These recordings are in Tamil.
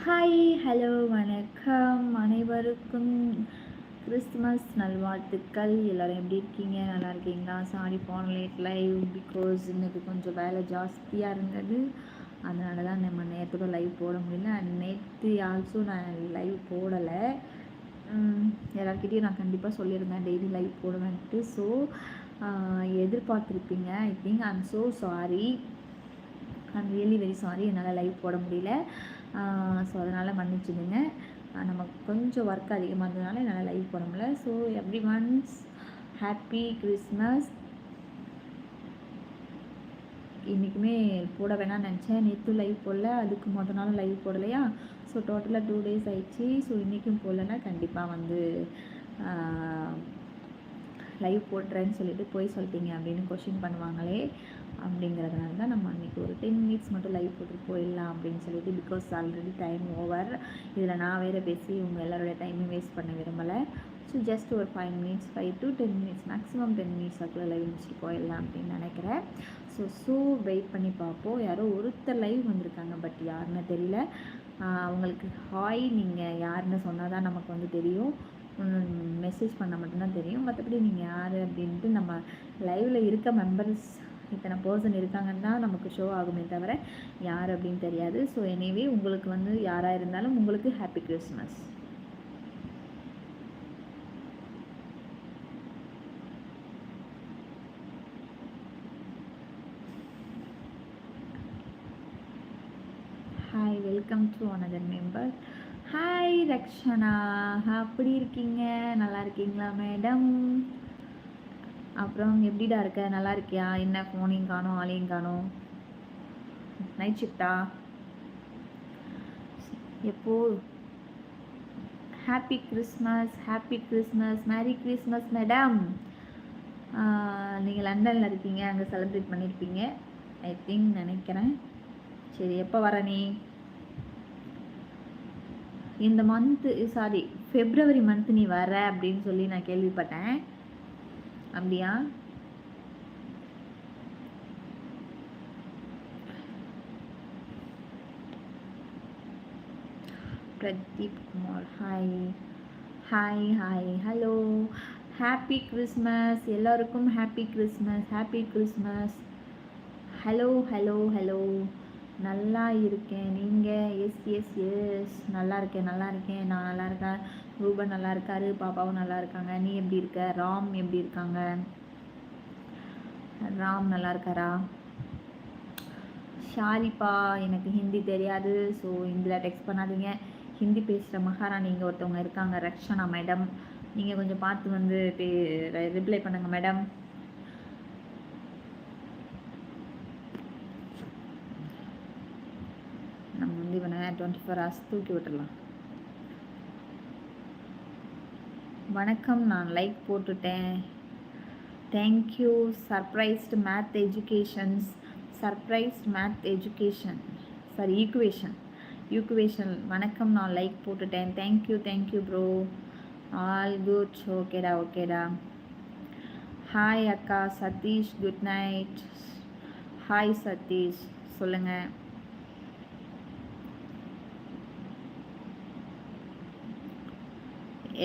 ஹாய், ஹலோ, வணக்கம் அனைவருக்கும். கிறிஸ்துமஸ் நல்வாழ்த்துக்கள். எல்லோரும் எப்படி இருக்கீங்க? நல்லா இருக்கீங்களா? Sorry for late live because இன்னைக்கு கொஞ்சம் வேலை ஜாஸ்தியாக இருந்தது. அதனால தான் நம்ம நேரத்தோட லைவ் போட முடியல. நேற்று ஆல்சோ நான் லைவ் போடலை. எல்லாருக்கிட்டையும் நான் கண்டிப்பாக சொல்லியிருந்தேன் டெய்லி லைவ் போடுவேன்ட்டு. ஸோ எதிர்பார்த்துருப்பீங்க. I think I am so sorry. I'm really very sorry, என்னால் லைவ் போட முடியல. ஸோ அதனால் மன்னிச்சுடுங்க. நமக்கு கொஞ்சம் ஒர்க் அதிகமாக இருந்ததுனால என்னால் லைவ் போட முடியல. So everyone's happy Christmas. இன்றைக்குமே போட வேணாம்னு நினச்சேன். நேற்று லைவ் போடல, அதுக்கு மொதல் நாள் லைவ் போடலையா. ஸோ டோட்டலாக 2 days ஆயிடுச்சு. ஸோ இன்றைக்கும் போடலைன்னா கண்டிப்பாக வந்து லைவ் போட்டுறேன்னு சொல்லிட்டு போய் சொல்லிட்டீங்க அப்படின்னு கொஷின் பண்ணுவாங்களே, அப்படிங்கிறதுனால தான் நம்ம அன்றைக்கி ஒரு 10 minutes மட்டும் லைவ் போட்டுட்டு போயிடலாம் அப்படின்னு சொல்லிட்டு. Because already time over. இதில் நான் வேறு பேசி உங்கள் எல்லாரோட டைமையும் வேஸ்ட் பண்ண விரும்பலை. ஸோ ஜஸ்ட் ஒரு 5 minutes, 5 to 10 minutes, maximum 10 minutes அதுக்குள்ளே லைவ் முடிச்சுட்டு போயிடலாம் அப்படின்னு நினைக்கிறேன். ஸோ வெயிட் பண்ணி பார்ப்போம். யாரோ ஒருத்தர் லைவ் வந்திருக்காங்க, பட் யாருன்னு தெரியல. அவங்களுக்கு ஹாய், நீங்கள் யாருன்னு சொன்னால் தான் நமக்கு வந்து தெரியும். மெசேஜ் பண்ண மட்டும்தான் தெரியும். மற்றபடி நீங்கள் யார் அப்படின்ட்டு நம்ம லைவில் இருக்க மெம்பர்ஸ் இத்தனை பர்சன் இருக்காங்கன்னா நமக்கு ஷோ ஆகுமே தவிர யார் அப்படின்னு தெரியாது. ஸோ எனிவே உங்களுக்கு வந்து யாராக இருந்தாலும் உங்களுக்கு happy Christmas. Hi, welcome to another member. Hi Rakshana, அப்படி இருக்கீங்க? நல்லா இருக்கீங்களா மேடம்? அப்புறம் எப்படிடா இருக்க? நல்லா இருக்கியா? என்ன ஃபோனையும் காணோம், ஆளையும் காணோம். நைட் ஷிஃப்டா? எப்போ? Happy Christmas, happy Christmas, merry Christmas madam. நீங்கள் லண்டனில் இருக்கீங்க, அங்கே செலிப்ரேட் பண்ணியிருப்பீங்க ஐ திங்க், நினைக்கிறேன். சரி, எப்போ வர நீ? இந்த மந்த்து, சாரி ஃபெப்ரவரி மந்த்து நீ வர அப்படின்னு சொல்லி நான் கேள்விப்பட்டேன். அப்படியா? Pradeep Kumar, hi hi hi, hello, happy Christmas. எல்லோருக்கும் happy Christmas, happy Christmas. Hello hello hello. நல்லா இருக்கேன், நீங்கள்? எஸ் எஸ் எஸ், நல்லா இருக்கேன் நல்லா இருக்கேன், நான் நல்லா இருக்கேன். ரூபன் நல்லா இருக்காரு, பாப்பாவும் நல்லா இருக்காங்க. நீ எப்படி இருக்க? ராம் எப்படி இருக்காங்க? ராம் நல்லா இருக்காரா? ஷாரிப்பா, எனக்கு ஹிந்தி தெரியாது, ஸோ ஹிந்தியில் டெக்ஸ்ட் பண்ணாதீங்க. ஹிந்தி பேசுகிற மகாராணி இங்கே ஒருத்தவங்க இருக்காங்க, ரக்ஷனா மேடம். நீங்கள் கொஞ்சம் பார்த்து வந்து ரிப்ளை பண்ணுங்கள் மேடம். நம்ம வந்து இவனை 24 hours தூக்கி விட்டுடலாம். வணக்கம், நான் லைக் போட்டுட்டேன். Thank you. Surprised math educations, surprised math education, sorry equation. வணக்கம், நான் லைக் போட்டுட்டேன். Thank you thank you bro. All good. ஓகேடா ஓகேடா. ஹாய் அக்கா Satish, good night. Hi Satish, சொல்லுங்கள்.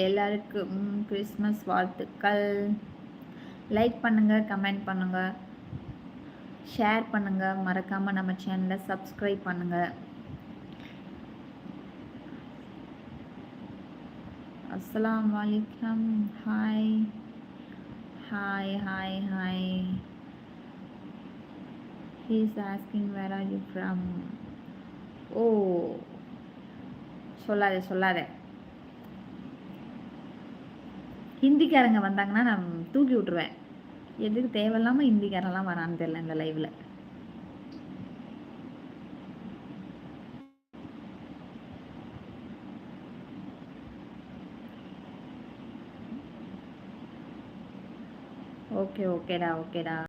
எல்லாருக்கும் கிறிஸ்மஸ் வாழ்த்துக்கள். லைக் பண்ணுங்கள், கமெண்ட் பண்ணுங்கள், ஷேர் பண்ணுங்கள், மறக்காமல் நம்ம சேனலை சப்ஸ்கிரைப் பண்ணுங்கள். அஸ்ஸலாமு அலைக்கும். Hi hi hi hi. He is asking where are you from. ஓ, சொல்லாதே. ஹிந்திக்காரங்க வந்தாங்கன்னா நான் தூக்கி விட்ருவேன். எதுக்கு தேவையில்லாமல் ஹிந்திக்காரெல்லாம் வரான்னு தெரியல இந்த லைவில். ஓகேடா.